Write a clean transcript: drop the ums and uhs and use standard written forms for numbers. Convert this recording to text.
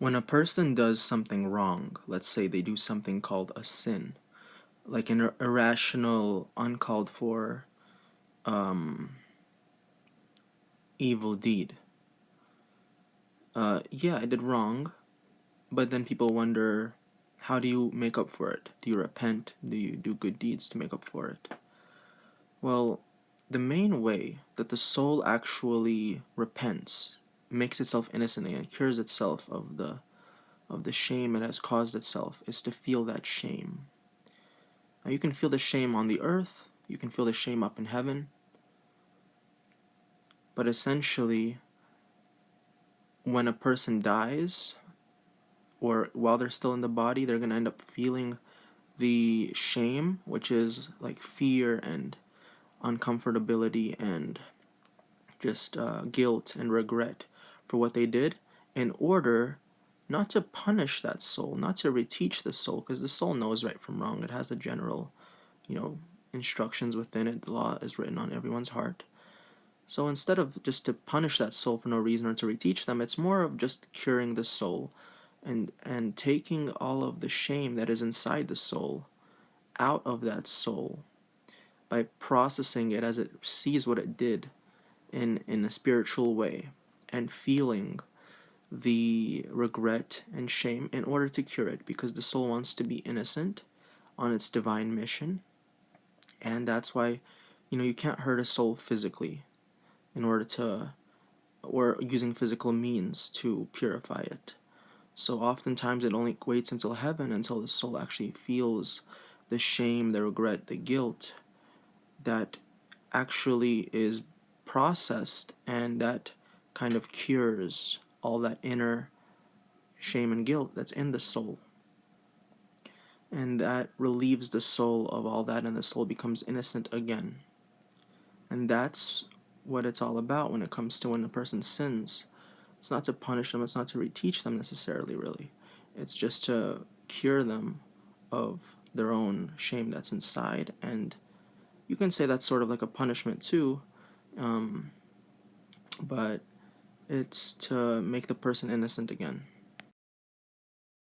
When a person does something wrong, let's say they do something called a sin, like an irrational, uncalled for um, evil deed. Yeah, I did wrong, but then people wonder, how do you make up for it? Do you repent? Do you do good deeds to make up for it? Well, the main way that the soul actually repents, makes itself innocent and cures itself of the shame it has caused itself, is to feel that shame. Now, you can feel the shame on the earth, you can feel the shame up in heaven, but essentially, when a person dies, or while they're still in the body, they're going to end up feeling the shame, which is like fear and uncomfortability and just guilt and regret for what they did, in order not to punish that soul, not to reteach the soul, because the soul knows right from wrong. It has a general, you know, instructions within it. The law is written on everyone's heart. So instead of just to punish that soul for no reason or to reteach them, it's more of just curing the soul and taking all of the shame that is inside the soul out of that soul by processing it as it sees what it did in a spiritual way and feeling the regret and shame in order to cure it, because the soul wants to be innocent on its divine mission. And that's why, you can't hurt a soul physically in order to, or using physical means to purify it. So oftentimes it only waits until heaven, until the soul actually feels the shame, the regret, the guilt that actually is processed, and that kind of cures all that inner shame and guilt that's in the soul. And that relieves the soul of all that, and the soul becomes innocent again. And that's what it's all about when it comes to when a person sins. It's not to punish them, it's not to reteach them necessarily, really. It's just to cure them of their own shame that's inside. And you can say that's sort of like a punishment too, but it's to make the person innocent again.